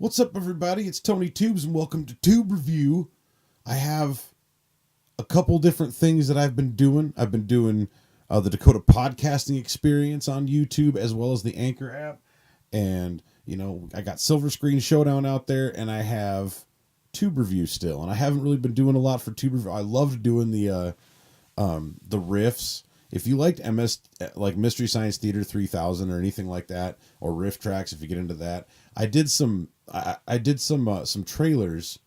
What's up, everybody? It's Tony Tubes, and welcome to Tube Review. I have a couple different things that I've been doing. I've been doing the Dakota podcasting experience on YouTube, as well as the Anchor app. And, I got Silver Screen Showdown out there, and I have Tube Review still. And I haven't really been doing a lot for Tube Review. I loved doing the riffs. If you liked like Mystery Science Theater 3000 or anything like that, or riff tracks, if you get into that, I did some trailers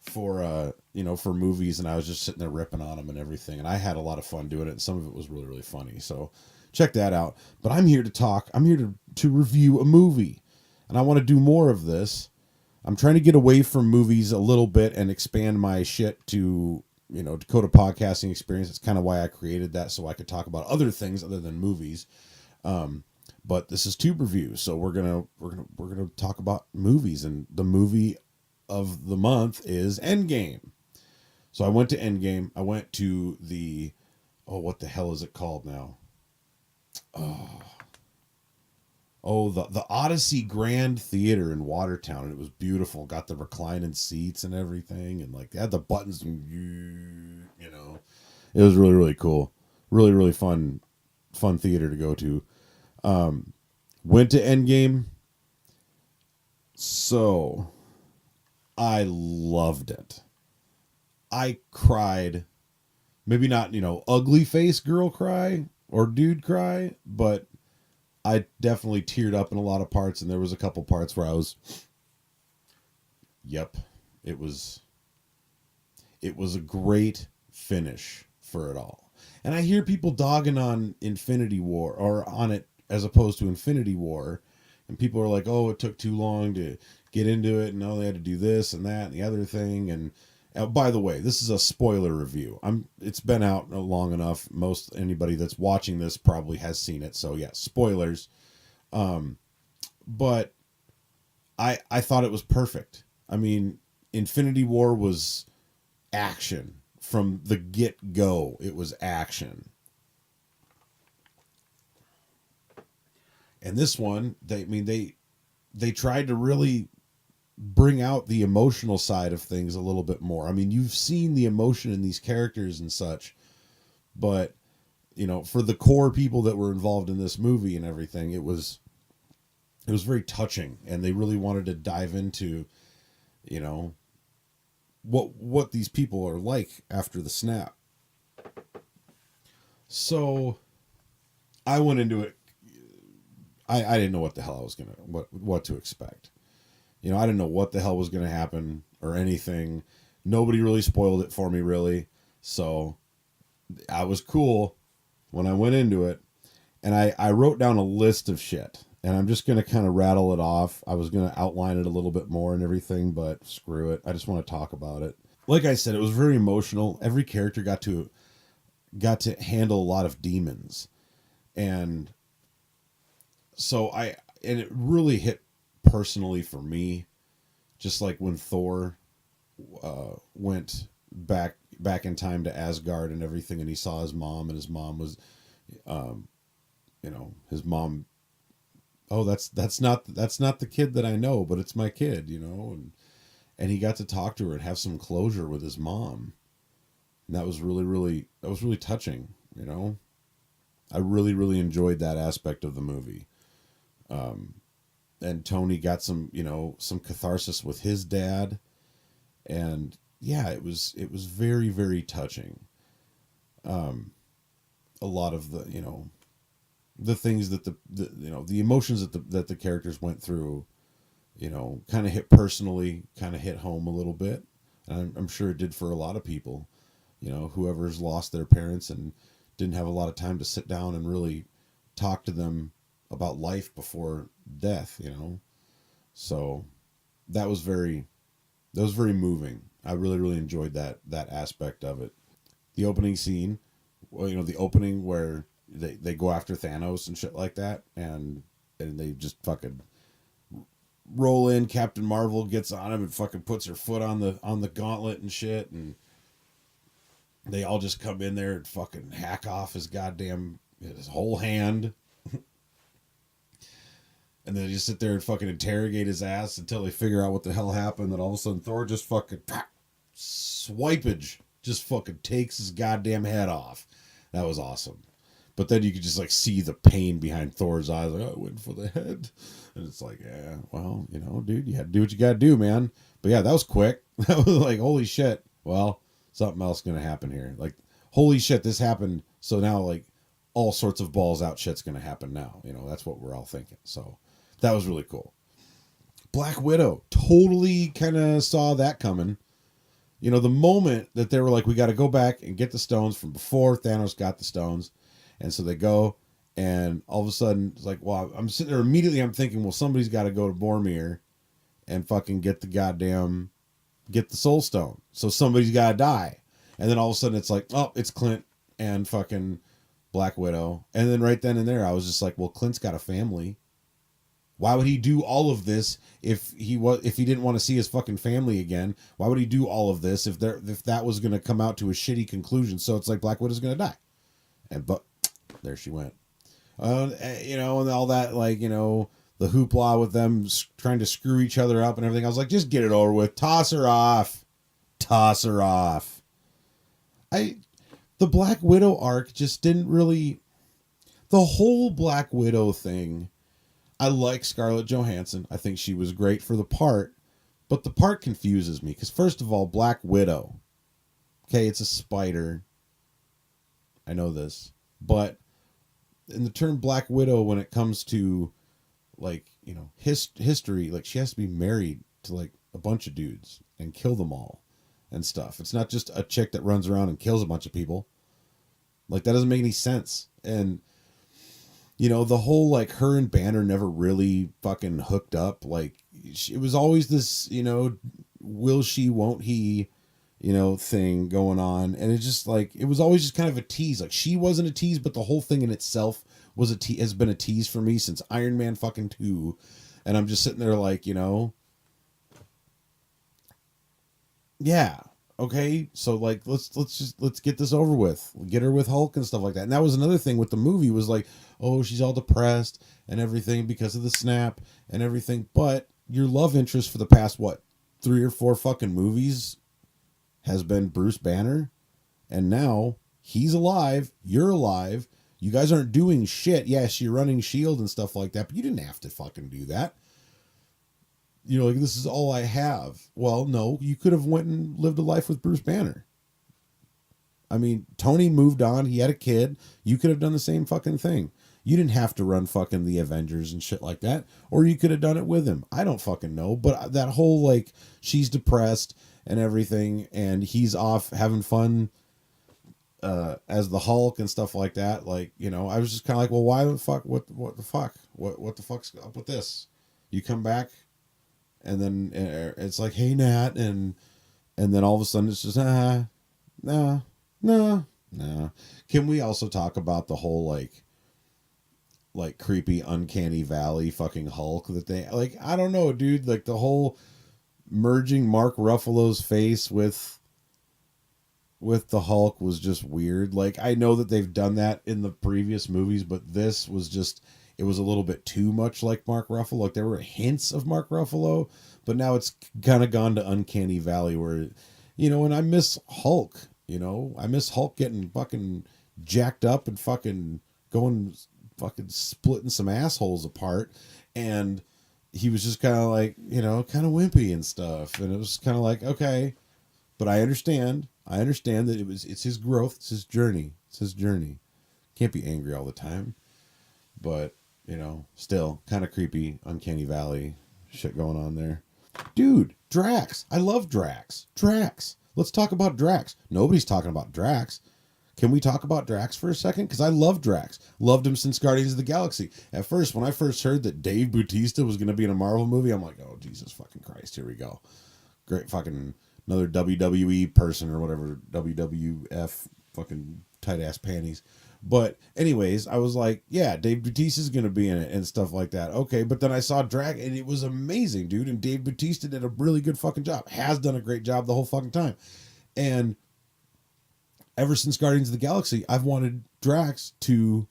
for for movies, and I was just sitting there ripping on them and everything, and I had a lot of fun doing it, and some of it was really, really funny. So check that out. But I'm here to talk. I'm here to review a movie, and I want to do more of this. I'm trying to get away from movies a little bit and expand my shit to Dakota podcasting experience. It's kind of why I created that, so I could talk about other things other than movies. But this is Tube Review, so we're gonna talk about movies, and the movie of the month is Endgame. So I went to Endgame. I went to the what the hell is it called now? The Odyssey Grand Theater in Watertown, and it was beautiful. Got the reclining seats and everything, and like they had the buttons, and it was really, really cool. Really, really fun theater to go to. Went to Endgame. So I loved it. I cried. Maybe not, ugly face girl cry or dude cry, but I definitely teared up in a lot of parts, and there was a couple parts where I was, yep, it was a great finish for it all. And I hear people dogging on Infinity War, or on it as opposed to Infinity War, and people are like, oh, it took too long to get into it, and now they had to do this and that and the other thing. And by the way, this is a spoiler review. It's been out long enough. Most anybody that's watching this probably has seen it. So yeah, spoilers. But I thought it was perfect. I mean, Infinity War was action from the get-go. It was action. And this one, they tried to really bring out the emotional side of things a little bit more. I mean, you've seen the emotion in these characters and such, but for the core people that were involved in this movie and everything, it was very touching, and they really wanted to dive into, what these people are like after the snap. So I went into it. I didn't know what the hell I was what to expect. I didn't know what the hell was going to happen or anything. Nobody really spoiled it for me, really. So I was cool when I went into it. And I wrote down a list of shit. And I'm just going to kind of rattle it off. I was going to outline it a little bit more and everything, but screw it. I just want to talk about it. Like I said, it was very emotional. Every character got to handle a lot of demons. And so it really hit personally for me, just like when Thor went back in time to Asgard and everything, and he saw his mom, and his mom was his mom, oh, that's not the kid that I know, but it's my kid, and he got to talk to her and have some closure with his mom, and that was really touching. I really, really enjoyed that aspect of the movie. And Tony got some catharsis with his dad, and yeah, it was very, very touching. A lot of the things that the emotions that the characters went through, kind of hit personally, kind of hit home a little bit, and I'm sure it did for a lot of people. Whoever's lost their parents and didn't have a lot of time to sit down and really talk to them about life before death, so that was very moving. I really, really enjoyed that aspect of it. The opening scene, the opening where they go after Thanos and shit like that, and they just fucking roll in. Captain Marvel gets on him and fucking puts her foot on the gauntlet and shit, and they all just come in there and fucking hack off his whole hand. And then they just sit there and fucking interrogate his ass until they figure out what the hell happened. Then all of a sudden Thor just fucking swipage, just fucking takes his goddamn head off. That was awesome. But then you could just like see the pain behind Thor's eyes. Like, oh, I went for the head. And it's like, yeah, well, you know, dude, you had to do what you got to do, man. But yeah, that was quick. That was like, holy shit. Well, something else going to happen here. Like, holy shit, this happened. So now, like, all sorts of balls out shit's going to happen now. You know, that's what we're all thinking. So that was really cool. Black Widow, totally kind of saw that coming. You know, the moment that they were like, we got to go back and get the stones from before Thanos got the stones. And so they go, and all of a sudden, it's like, well, I'm sitting there immediately, I'm thinking, well, somebody's got to go to Boromir and fucking get the Soul Stone. So somebody's got to die. And then all of a sudden, it's like, oh, it's Clint and fucking Black Widow. And then right then and there, I was just like, well, Clint's got a family. Why would he do all of this if he didn't want to see his fucking family again? Why would he do all of this if that was going to come out to a shitty conclusion? So it's like Black Widow's going to die. But there she went. You know, and all that, like, you know, the hoopla with them trying to screw each other up and everything. I was like, just get it over with. Toss her off. Toss her off. The Black Widow arc just didn't really... The whole Black Widow thing... I like Scarlett Johansson. I think she was great for the part. But the part confuses me. Because first of all, Black Widow. Okay, it's a spider. I know this. But in the term Black Widow, when it comes to, like, you know, history, like, she has to be married to, like, a bunch of dudes and kill them all and stuff. It's not just a chick that runs around and kills a bunch of people. Like, that doesn't make any sense. And, you know, the whole, like, her and Banner never really fucking hooked up. Like, it was always this, you know, will she, won't he, you know, thing going on. And it just, like, it was always just kind of a tease. Like, she wasn't a tease, but the whole thing in itself was has been a tease for me since Iron Man fucking 2. And I'm just sitting there like, you know, yeah, okay, so, like, let's get this over with. Get her with Hulk and stuff like that. And that was another thing with the movie was like, oh, she's all depressed and everything because of the snap and everything. But your love interest for the past, what, 3 or 4 fucking movies has been Bruce Banner, and now he's alive, you're alive, you guys aren't doing shit. Yes, you're running S.H.I.E.L.D. and stuff like that, but you didn't have to fucking do that. You know, like, this is all I have. Well, no, you could have went and lived a life with Bruce Banner. I mean, Tony moved on, he had a kid, you could have done the same fucking thing. You didn't have to run fucking the Avengers and shit like that, or you could have done it with him. I don't fucking know, but that whole, like, she's depressed and everything, and he's off having fun as the Hulk and stuff like that. Like, you know, I was just kind of like, well, why the fuck? What the fuck? What the fuck's up with this? You come back, and then it's like, hey, Nat, and then all of a sudden it's just nah. Can we also talk about the whole like creepy uncanny valley fucking Hulk that they, like, I don't know, dude, like the whole merging Mark Ruffalo's face with the Hulk was just weird. Like, I know that they've done that in the previous movies, but this was just, it was a little bit too much like Mark Ruffalo. Like, there were hints of Mark Ruffalo, but now it's kind of gone to uncanny valley where, you know, and I miss Hulk, you know, I miss Hulk getting fucking jacked up and fucking going fucking splitting some assholes apart, and he was just kind of like, you know, kind of wimpy and stuff, and it was kind of like, okay, but I understand that it's his growth, it's his journey, can't be angry all the time, but, you know, still kind of creepy uncanny valley shit going on there. Dude, Drax, I love Drax. Let's talk about Drax. Nobody's talking about Drax. Can we talk about Drax for a second? Because I love Drax. Loved him since Guardians of the Galaxy. At first, when I first heard that Dave Bautista was going to be in a Marvel movie, I'm like, oh, Jesus fucking Christ, here we go. Great fucking another WWE person or whatever, WWF fucking tight-ass panties. But anyways, I was like, yeah, Dave Bautista's going to be in it and stuff like that. Okay, but then I saw Drax, and it was amazing, dude. And Dave Bautista did a really good fucking job. Has done a great job the whole fucking time. And ever since Guardians of the Galaxy, I've wanted Drax to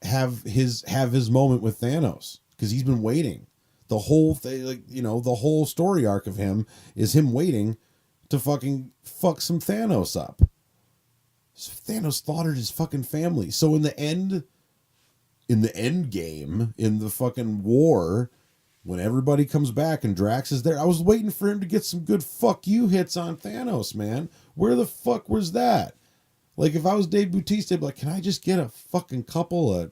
have his moment with Thanos. because he's been waiting. The whole thing, like, you know, the whole story arc of him is him waiting to fucking fuck some Thanos up. So Thanos slaughtered his fucking family. So in the end game, in the fucking war, when everybody comes back and Drax is there, I was waiting for him to get some good fuck you hits on Thanos, man. Where the fuck was that? Like, if I was Dave Bautista, I'd be like, can I just get a fucking couple of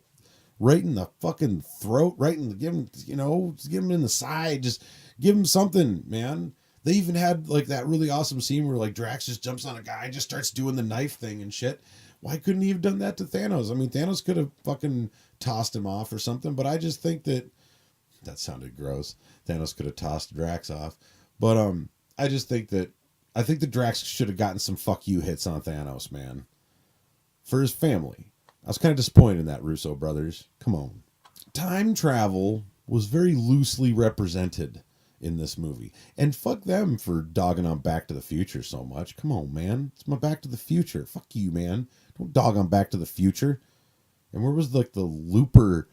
right in the fucking throat, right in the, give him, you know, just give him in the side, just give him something, man. They even had like that really awesome scene where like Drax just jumps on a guy, just starts doing the knife thing and shit. Why couldn't he have done that to Thanos? I mean, Thanos could have fucking tossed him off or something, but I just think that sounded gross. Thanos could have tossed Drax off, but I just think that Drax should have gotten some fuck you hits on Thanos, man, for his family. I was kind of disappointed in that, Russo brothers. Come on. Time travel was very loosely represented in this movie. And fuck them for dogging on Back to the Future so much. Come on, man. It's my Back to the Future. Fuck you, man. Don't dog on Back to the Future. And where was like the Looper?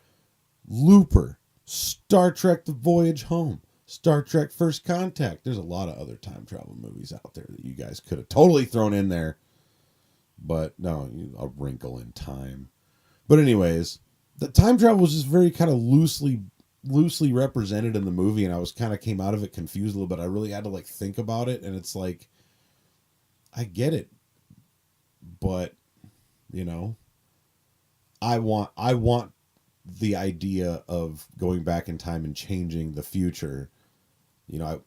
Star Trek The Voyage Home. Star Trek First Contact. There's a lot of other time travel movies out there that you guys could have totally thrown in there. But no, a Wrinkle in Time. But anyways, the time travel was just very kind of loosely represented in the movie, and I was kind of came out of it confused a little bit. I really had to like think about it, and it's like, I get it, but you know, I want the idea of going back in time and changing the future. You know,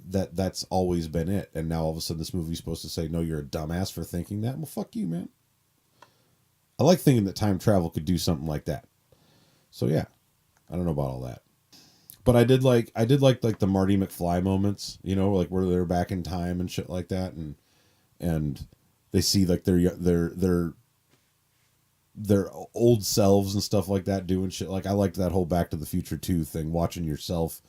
that's always been it. And now all of a sudden this movie's supposed to say, no, you're a dumbass for thinking that. Well, fuck you, man. I like thinking that time travel could do something like that. So yeah, I don't know about all that. But I did like the Marty McFly moments, you know, like where they're back in time and shit like that. And they see like their old selves and stuff like that doing shit. Like I liked that whole Back to the Future 2 thing, watching yourself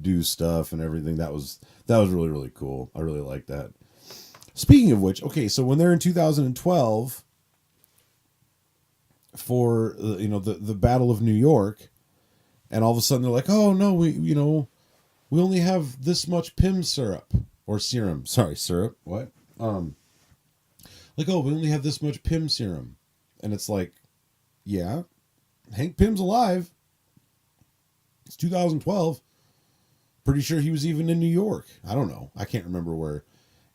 do stuff and everything. That was really, really cool. I really like that. Speaking of which, okay, so when they're in 2012 for you know the Battle of New York, and all of a sudden they're like, oh no, we only have this much Pim syrup or serum. Sorry, syrup. What? Like, oh, we only have this much Pim serum, and it's like, yeah, Hank Pym's alive. It's 2012. Pretty sure he was even in New York. I don't know. I can't remember where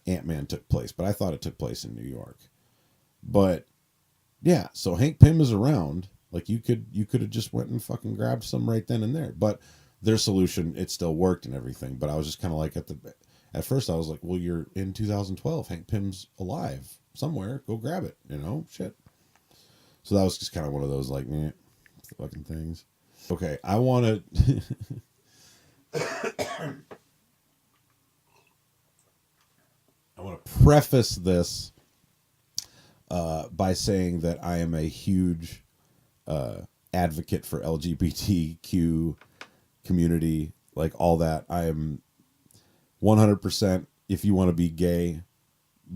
Ant-Man took place, but I thought it took place in New York. But yeah, so Hank Pym is around. Like you could have just went and fucking grabbed some right then and there. But their solution, it still worked and everything. But I was just kind of like at first I was like, well, you're in 2012. Hank Pym's alive somewhere. Go grab it. You know, shit. So that was just kind of one of those like, meh, fucking things. Okay, I want to. I want to preface this by saying that I am a huge advocate for LGBTQ community, like all that. I am 100%. If you want to be gay,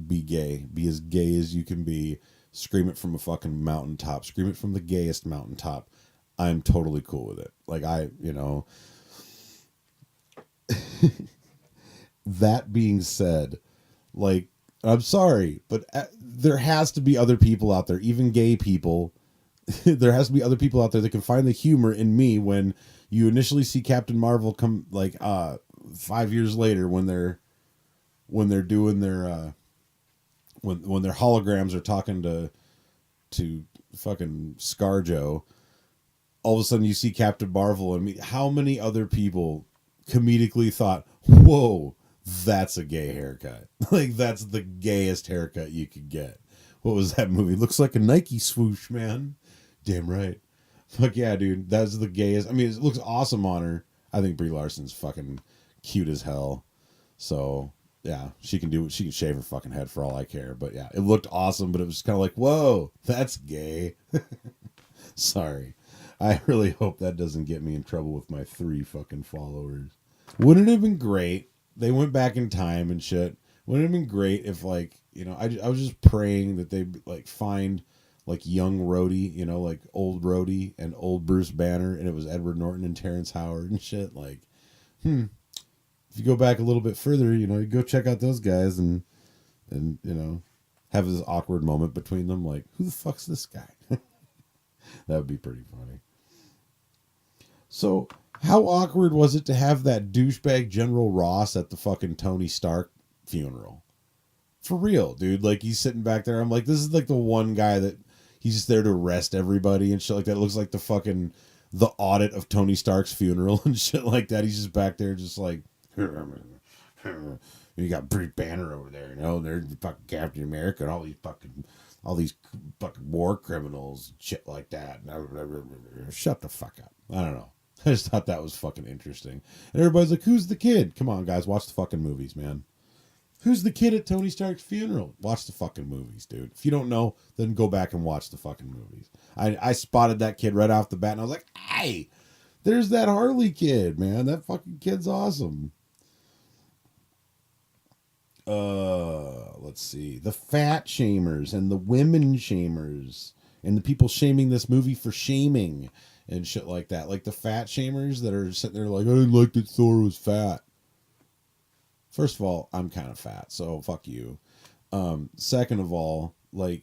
be gay. Be as gay as you can be. Scream it from a fucking mountaintop. Scream it from the gayest mountaintop. I'm totally cool with it. Like that being said, like, I'm sorry, but there has to be other people out there, even gay people. There has to be other people out there that can find the humor in me when you initially see Captain Marvel come, like, 5 years later when they're doing their when their holograms are talking to fucking ScarJo. All of a sudden you see Captain Marvel, and how many other people comedically thought, whoa, that's a gay haircut. Like, that's the gayest haircut you could get. What was that movie? Looks like a Nike swoosh, man. Damn right. Fuck yeah, dude. That's the gayest. I mean, it looks awesome on her. I think Brie Larson's fucking cute as hell. So, yeah, she can shave her fucking head for all I care. But yeah, it looked awesome, but it was kind of like, whoa, that's gay. Sorry. I really hope that doesn't get me in trouble with my 3 fucking followers. Wouldn't it have been great? They went back in time and shit. Wouldn't it have been great if, like, you know, I was just praying that they like find like young Rhodey, you know, like old Rhodey and old Bruce Banner, and it was Edward Norton and Terrence Howard and shit. Like, if you go back a little bit further, you know, you go check out those guys and you know, have this awkward moment between them. Like, who the fuck's this guy? That would be pretty funny. So, how awkward was it to have that douchebag General Ross at the fucking Tony Stark funeral? For real, dude. Like, he's sitting back there. I'm like, this is like the one guy that he's just there to arrest everybody and shit like that. It looks like the audit of Tony Stark's funeral and shit like that. He's just back there just like, you got Brie Banner over there, you know, there's fucking Captain America and all these fucking war criminals and shit like that. Shut the fuck up. I don't know. I just thought that was fucking interesting. And everybody's like, who's the kid? Come on, guys, watch the fucking movies, man. Who's the kid at Tony Stark's funeral? Watch the fucking movies, dude. If you don't know, then go back and watch the fucking movies. I spotted that kid right off the bat, and I was like, hey, there's that Harley kid, man. That fucking kid's awesome. Let's see. The fat shamers and the women shamers and the people shaming this movie for shaming and shit like that. Like the fat shamers that are sitting there like, I didn't like that Thor was fat. First of all, I'm kind of fat, so fuck you. Second of all, like,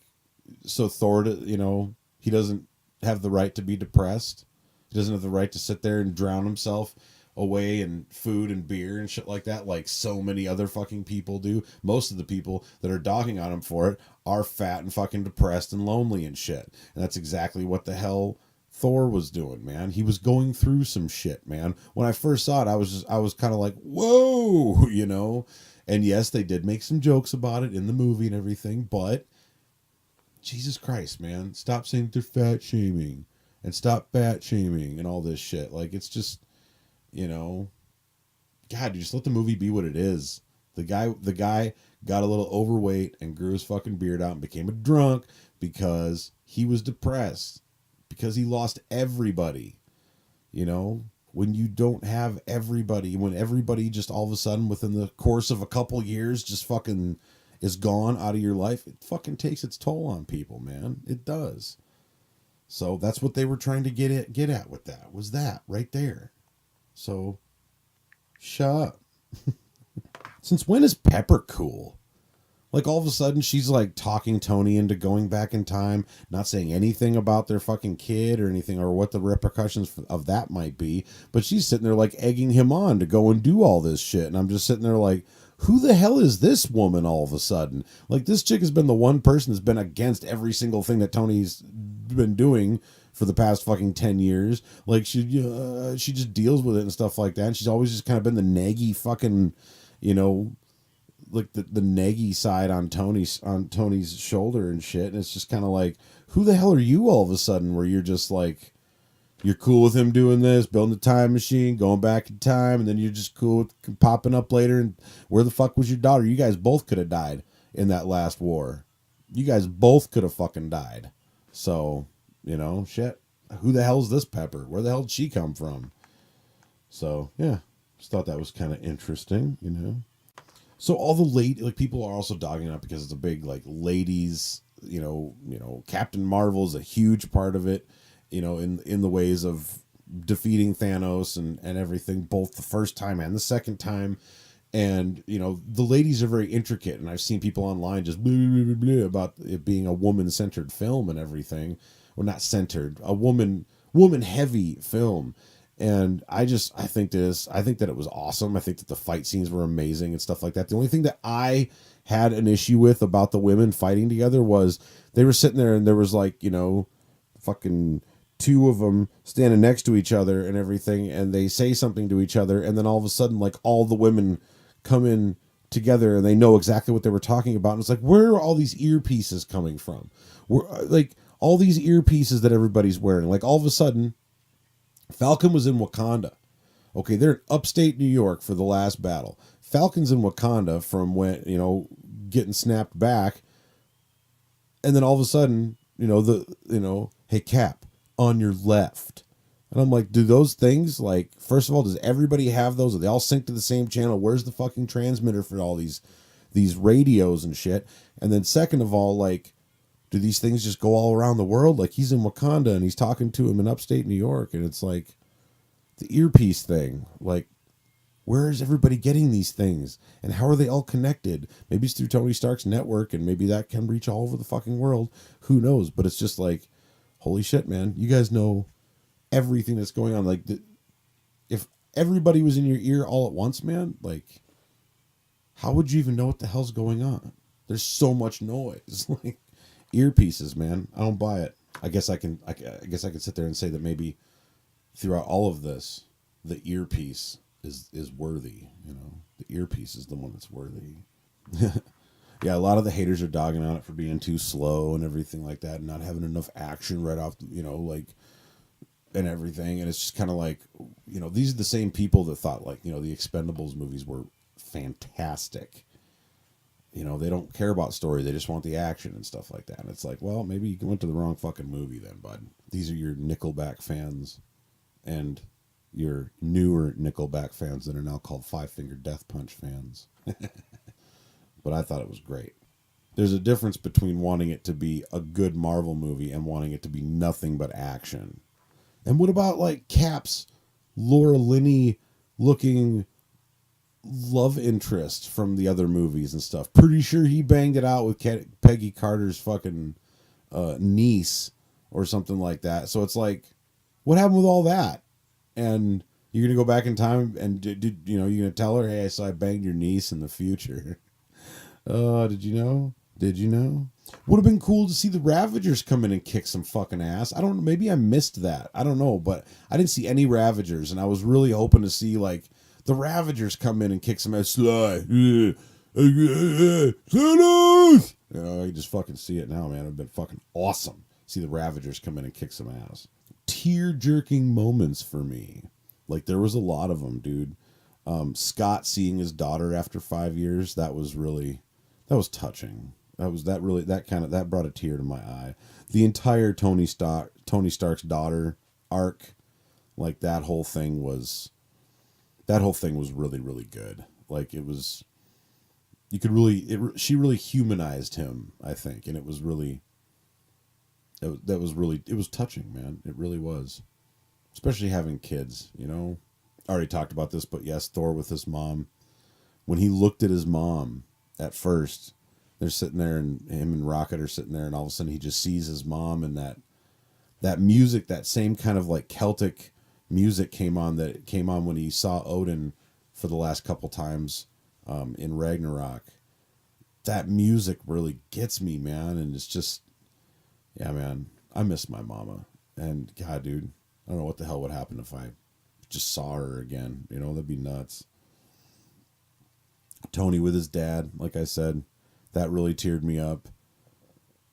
so Thor, you know, he doesn't have the right to be depressed. He doesn't have the right to sit there and drown himself away in food and beer and shit like that, like so many other fucking people do. Most of the people that are dogging on him for it are fat and fucking depressed and lonely and shit. And that's exactly what the hell Thor was doing, man. He was going through some shit, man. When I first saw it, I was kind of like, whoa, you know. And yes, they did make some jokes about it in the movie and everything, but Jesus Christ, man, stop saying they're fat shaming and stop fat shaming and all this shit. Like, it's just, you know, God, you just let the movie be what it is. The guy got a little overweight and grew his fucking beard out and became a drunk because he was depressed, because he lost everybody. You know, when you don't have everybody, when everybody just all of a sudden within the course of a couple years just fucking is gone out of your life, it fucking takes its toll on people, man. It does. So that's what they were trying to get at with that, was that right there. So, shut up. Since when is Pepper cool? Like, all of a sudden, she's, like, talking Tony into going back in time, not saying anything about their fucking kid or anything, or what the repercussions of that might be, but she's sitting there, like, egging him on to go and do all this shit, and I'm just sitting there like, who the hell is this woman all of a sudden? Like, this chick has been the one person that's been against every single thing that Tony's been doing for the past fucking 10 years. Like, she just deals with it and stuff like that. And she's always just kind of been the naggy fucking, you know, like the naggy side on Tony's shoulder and shit. And it's just kind of like, who the hell are you all of a sudden, where you're just like, you're cool with him doing this, building a time machine, going back in time, and then you're just cool with popping up later. And where the fuck was your daughter? You guys both could have died in that last war. You guys both could have fucking died. So, you know, shit. Who the hell's this Pepper? Where the hell did she come from? So, yeah. Just thought that was kind of interesting, you know. So all the people are also dogging up because it's a big, like, ladies, you know, Captain Marvel's a huge part of it, you know, in the ways of defeating Thanos and everything, both the first time and the second time. And, you know, the ladies are very intricate, and I've seen people online just blah, blah, blah, blah, about it being a woman-centered film and everything. Well, not centered, a woman-heavy film. And I think that it was awesome. I think that the fight scenes were amazing and stuff like that. The only thing that I had an issue with about the women fighting together was they were sitting there and there was, like, you know, fucking two of them standing next to each other and everything, and they say something to each other, and then all of a sudden, like, all the women come in together and they know exactly what they were talking about. And it's like, where are all these earpieces coming from? Like, all these earpieces that everybody's wearing. Like, all of a sudden, Falcon was in Wakanda. Okay, they're in upstate New York for the last battle. Falcon's in Wakanda from when, you know, getting snapped back. And then all of a sudden, you know, hey, Cap, on your left. And I'm like, do those things, like, first of all, does everybody have those? Are they all synced to the same channel? Where's the fucking transmitter for all these radios and shit? And then second of all, like, Do these things just go all around the world? Like he's in Wakanda and he's talking to him in upstate New York, and it's like the earpiece thing. Like, where is everybody getting these things? And how are they all connected? Maybe it's through Tony Stark's network, and maybe that can reach all over the fucking world. Who knows? But it's just like, holy shit, man. You guys know everything that's going on. Like, if everybody was in your ear all at once, man, like, how would you even know what the hell's going on? There's so much noise. Like, earpieces, man. I don't buy it. I guess I can sit there and say that maybe throughout all of this, the earpiece is worthy. You know, the earpiece is the one that's worthy. Yeah, a lot of the haters are dogging on it for being too slow and everything like that, and not having enough action right off, you know, like, and everything. And it's just kind of like, you know, these are the same people that thought, like, you know, the Expendables movies were fantastic. You know, they don't care about story. They just want the action and stuff like that. And it's like, well, maybe you went to the wrong fucking movie then, bud. These are your Nickelback fans and your newer Nickelback fans that are now called Five Finger Death Punch fans. But I thought it was great. There's a difference between wanting it to be a good Marvel movie and wanting it to be nothing but action. And what about, like, Cap's Laura Linney looking love interest from the other movies and stuff? Pretty sure he banged it out with Peggy Carter's fucking niece or something like that. So it's like, what happened with all that? And you're going to go back in time and, you know, you're going to tell her, hey, I banged your niece in the future. Did you know? Did you know? Would have been cool to see the Ravagers come in and kick some fucking ass. I don't know. Maybe I missed that. I don't know. But I didn't see any Ravagers. And I was really hoping to see, like, the Ravagers come in and kick some ass. Sly. You know, I can just fucking see it now, man. It'd been fucking awesome. See the Ravagers come in and kick some ass. Tear-jerking moments for me. Like, there was a lot of them, dude. Scott seeing his daughter after 5 years, that was touching. That brought a tear to my eye. The entire Tony Stark's daughter arc, like, that whole thing was really, really good. Like, it was, she really humanized him, I think, and it was touching, man. It really was. Especially having kids, you know. I already talked about this, but yes, Thor with his mom. When he looked at his mom at first, they're sitting there, and him and Rocket are sitting there, and all of a sudden he just sees his mom, and that music, that same kind of like Celtic music came on when he saw Odin for the last couple times in Ragnarok. That music really gets me, man, and it's just, yeah, man, I miss my mama. And God, dude, I don't know what the hell would happen if I just saw her again. You know, that'd be nuts. Tony with his dad, like I said, that really teared me up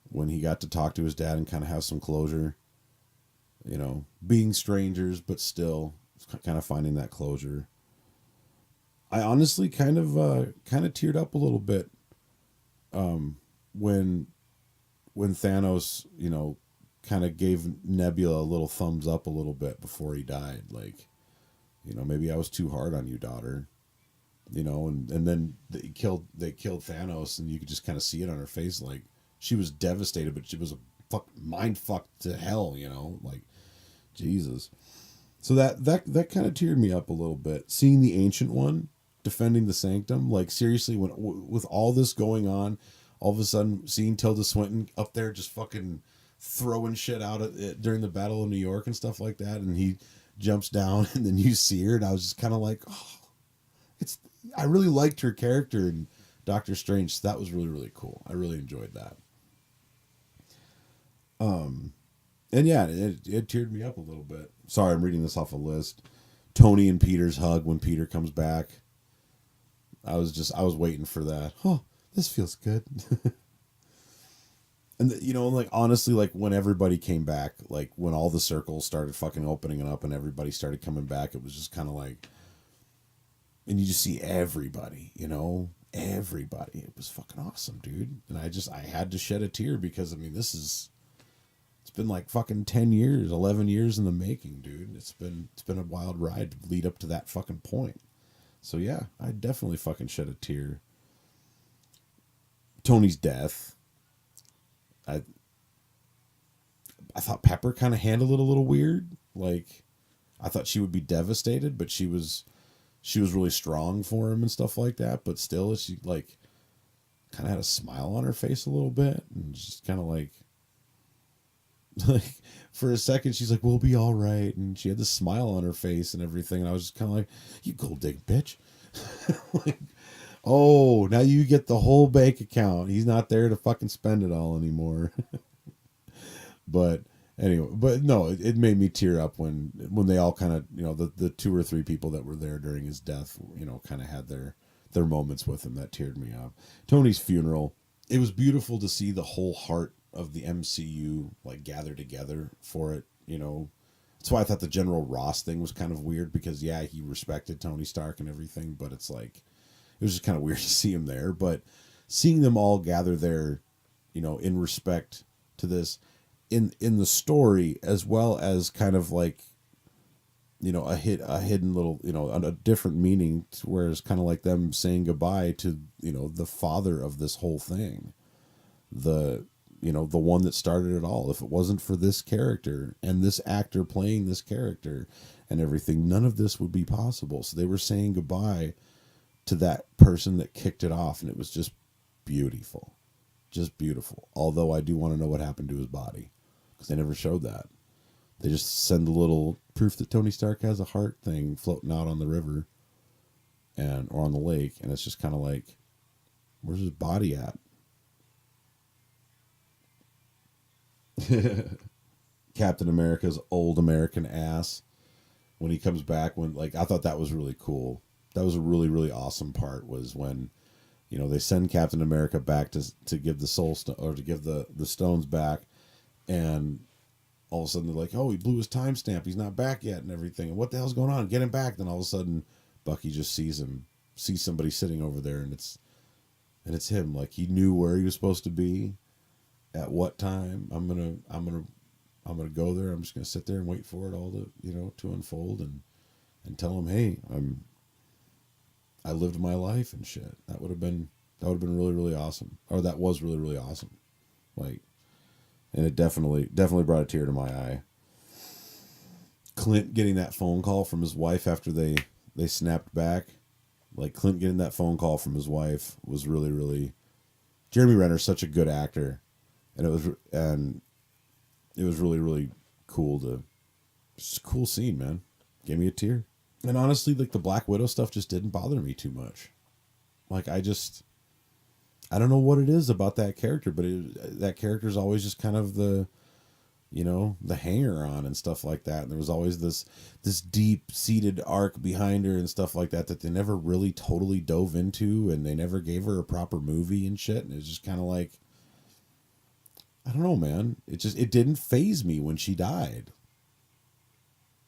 when he got to talk to his dad and kind of have some closure. You know, being strangers, but still kind of finding that closure. I honestly kind of teared up a little bit when Thanos, you know, kind of gave Nebula a little thumbs up a little bit before he died. Like, you know, maybe I was too hard on you, daughter. You know, and then they killed Thanos, and you could just kind of see it on her face. Like, she was devastated, but she was mind fucked to hell, you know, like, Jesus. So that kind of teared me up a little bit. Seeing the Ancient One defending the Sanctum, like, seriously, when with all this going on, all of a sudden seeing Tilda Swinton up there just fucking throwing shit out at it during the Battle of New York and stuff like that, and he jumps down, and then you see her, and I was just kind of like, oh, I really liked her character in Doctor Strange. So that was really, really cool. I really enjoyed that. And yeah, it teared me up a little bit. Sorry, I'm reading this off a list. Tony and Peter's hug when Peter comes back. I was waiting for that. Oh, this feels good. And you know, like, honestly, like, when everybody came back, like, when all the circles started fucking opening up and everybody started coming back, it was just kind of like, and you just see everybody, you know, everybody. It was fucking awesome, dude. And I had to shed a tear because, I mean, it's been like fucking 10 years, 11 years in the making, dude. It's been a wild ride to lead up to that fucking point. So yeah, I definitely fucking shed a tear. Tony's death. I thought Pepper kind of handled it a little weird. Like, I thought she would be devastated, but she was really strong for him and stuff like that. But still, she like kind of had a smile on her face a little bit, and just kind of like like for a second she's like, we'll be all right, and she had this smile on her face and everything, and I was just kind of like, you gold dig bitch. Like, oh, now you get the whole bank account. He's not there to fucking spend it all anymore. But anyway, but no, it made me tear up when they all kind of, you know, the two or three people that were there during his death, you know, kind of had their moments with him. That teared me up. Tony's funeral, it was beautiful to see the whole heart of the MCU like gather together for it, you know. That's why I thought the General Ross thing was kind of weird, because yeah, he respected Tony Stark and everything, but it's like it was just kind of weird to see him there. But seeing them all gather there, you know, in respect to this, in the story, as well as kind of like, you know, a hidden little, you know, a different meaning, where it's kind of like them saying goodbye to, you know, the father of this whole thing, the, you know, the one that started it all. If it wasn't for this character and this actor playing this character and everything, none of this would be possible. So they were saying goodbye to that person that kicked it off, and it was just beautiful. Just beautiful. Although I do want to know what happened to his body, because they never showed that. They just send a little proof that Tony Stark has a heart thing floating out on the river or on the lake, and it's just kind of like, where's his body at? Captain America's old American ass when he comes back, when like, I thought that was really cool. That was a really, really awesome part, was when, you know, they send Captain America back to give the soul or to give the stones back, and all of a sudden they're like, oh, he blew his timestamp, he's not back yet and everything, and what the hell's going on, get him back. Then all of a sudden Bucky just sees somebody sitting over there, and it's him. Like, he knew where he was supposed to be at what time. I'm gonna go there. I'm just gonna sit there and wait for it all to, you know, to unfold, and tell him, hey, I lived my life and shit. That would have been really, really awesome. Or that was really, really awesome. Like, and it definitely brought a tear to my eye. Clint getting that phone call from his wife after they snapped back. Like, Clint getting that phone call from his wife was really, really. Jeremy Renner's such a good actor, and it was really, really cool just a cool scene, man. Gave me a tear. And honestly, like, the Black Widow stuff just didn't bother me too much. Like, I don't know what it is about that character, but that character's always just kind of the, you know, the hanger on and stuff like that. And there was always this deep seated arc behind her and stuff like that they never really totally dove into, and they never gave her a proper movie and shit. And it was just kind of like, I don't know, man. It didn't faze me when she died.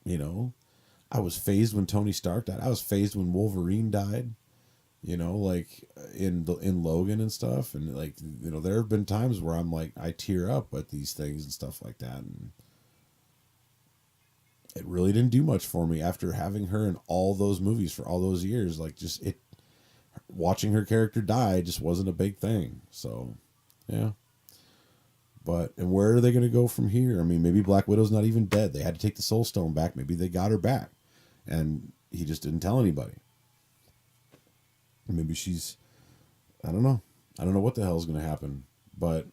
You know, I was fazed when Tony Stark died. I was fazed when Wolverine died. You know, like in Logan and stuff, and like, you know, there have been times where I'm like, I tear up at these things and stuff like that, and it really didn't do much for me after having her in all those movies for all those years. Like, just watching her character die just wasn't a big thing. So, yeah. But, and where are they going to go from here? I mean, maybe Black Widow's not even dead. They had to take the Soul Stone back. Maybe they got her back, and he just didn't tell anybody. Maybe she's, I don't know. I don't know what the hell is going to happen, but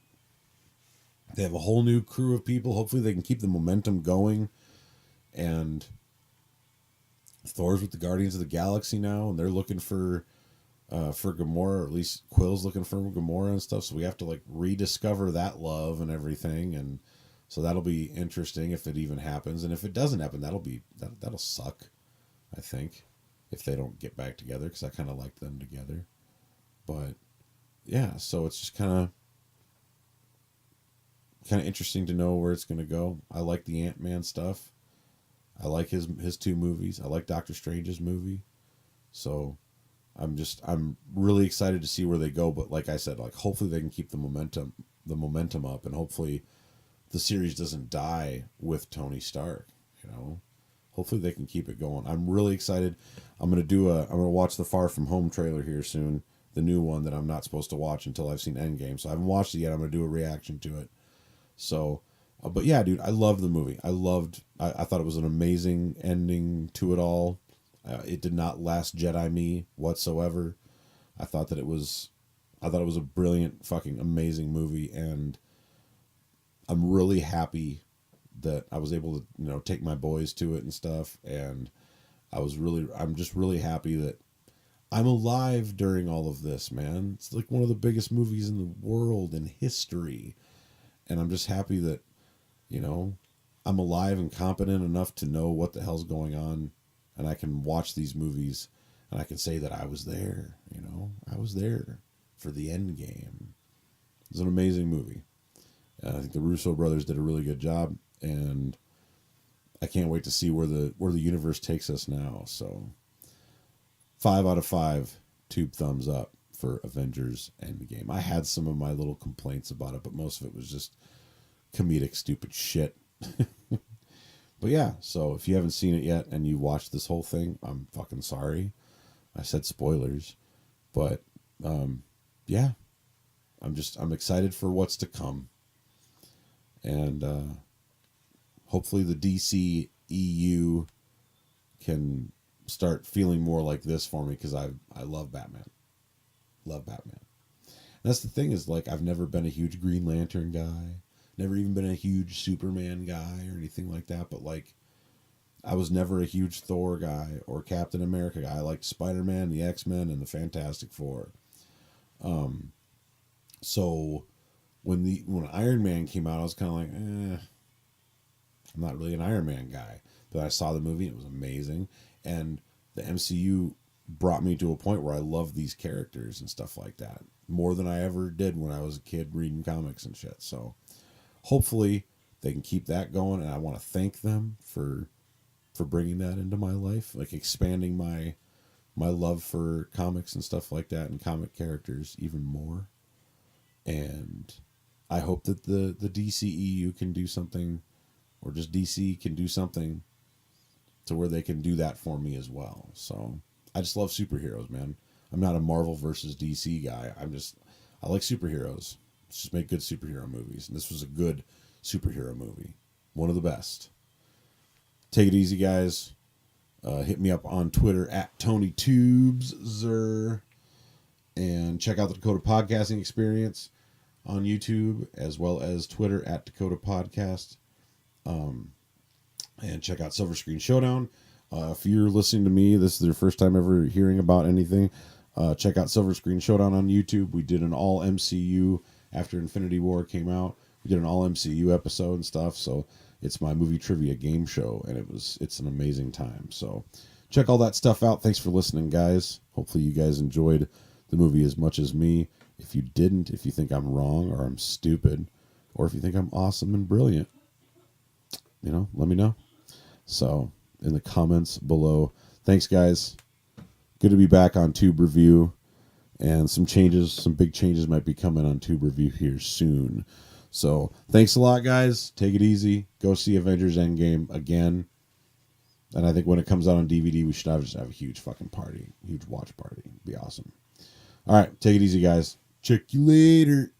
they have a whole new crew of people. Hopefully they can keep the momentum going, and Thor's with the Guardians of the Galaxy now, and they're looking for Gamora, or at least Quill's looking for Gamora and stuff. So we have to like rediscover that love and everything. And so that'll be interesting if it even happens. And if it doesn't happen, that'll suck, I think, if they don't get back together, because I kind of like them together. But yeah, so it's just kind of interesting to know where it's going to go. I like the Ant-Man stuff. I like his two movies. I like Doctor Strange's movie. So I'm really excited to see where they go. But like I said, like, hopefully they can keep the momentum up, and hopefully the series doesn't die with Tony Stark, you know. Hopefully they can keep it going. I'm really excited. I'm gonna watch the Far From Home trailer here soon, the new one that I'm not supposed to watch until I've seen Endgame. So I haven't watched it yet. I'm gonna do a reaction to it. So But yeah, dude, I loved the movie. I thought it was an amazing ending to it all. It did not Last Jedi me whatsoever. I thought that it was, I thought it was a brilliant, fucking amazing movie, and I'm really happy that I was able to, take my boys to it and stuff. And I'm just really happy that I'm alive during all of this, man. It's like one of the biggest movies in the world in history. And I'm just happy that, I'm alive and competent enough to know what the hell's going on. And I can watch these movies and I can say that I was there, I was there for the end game. It's an amazing movie. I think the Russo brothers did a really good job, and I can't wait to see where the universe takes us now. So 5 out of 5 tube thumbs up for Avengers Endgame. I had some of my little complaints about it, but most of it was just comedic stupid shit. But yeah, so if you haven't seen it yet and you watched this whole thing, I'm fucking sorry. I said spoilers, but yeah, I'm excited for what's to come. And hopefully the DC EU can start feeling more like this for me, because I love Batman. Love Batman. And that's the thing, is like, I've never been a huge Green Lantern guy. Never even been a huge Superman guy or anything like that. But like, I was never a huge Thor guy or Captain America guy. I liked Spider-Man, the X-Men, and the Fantastic Four. So when Iron Man came out, I was kind of like, I'm not really an Iron Man guy. But I saw the movie, and it was amazing. And the MCU brought me to a point where I love these characters and stuff like that more than I ever did when I was a kid reading comics and shit. So hopefully they can keep that going, and I want to thank them for bringing that into my life, like expanding my love for comics and stuff like that, and comic characters even more. And I hope that the DCEU can do something, or just DC can do something to where they can do that for me as well. So I just love superheroes, man. I'm not a Marvel versus DC guy. I like superheroes. Let's just make good superhero movies. And this was a good superhero movie. One of the best. Take it easy, guys. Hit me up on Twitter at TonyTubes. And check out the Dakota Podcasting Experience on YouTube, as well as Twitter at Dakota Podcast. And check out Silver Screen Showdown. If you're listening to me, this is your first time ever hearing about anything, check out Silver Screen Showdown on YouTube. We did an all MCU after Infinity War came out. We did an all MCU episode and stuff. So it's my movie trivia game show, and it's an amazing time. So check all that stuff out. Thanks for listening, guys. Hopefully you guys enjoyed the movie as much as me. If you didn't, if you think I'm wrong or I'm stupid, or if you think I'm awesome and brilliant, let me know. So in the comments below. Thanks, guys. Good to be back on Tube Review. And some big changes might be coming on Tube Review here soon. So thanks a lot, guys. Take it easy. Go see Avengers Endgame again. And I think when it comes out on DVD, we should just have a huge fucking party. Huge watch party. It'd be awesome. All right. Take it easy, guys. Check you later.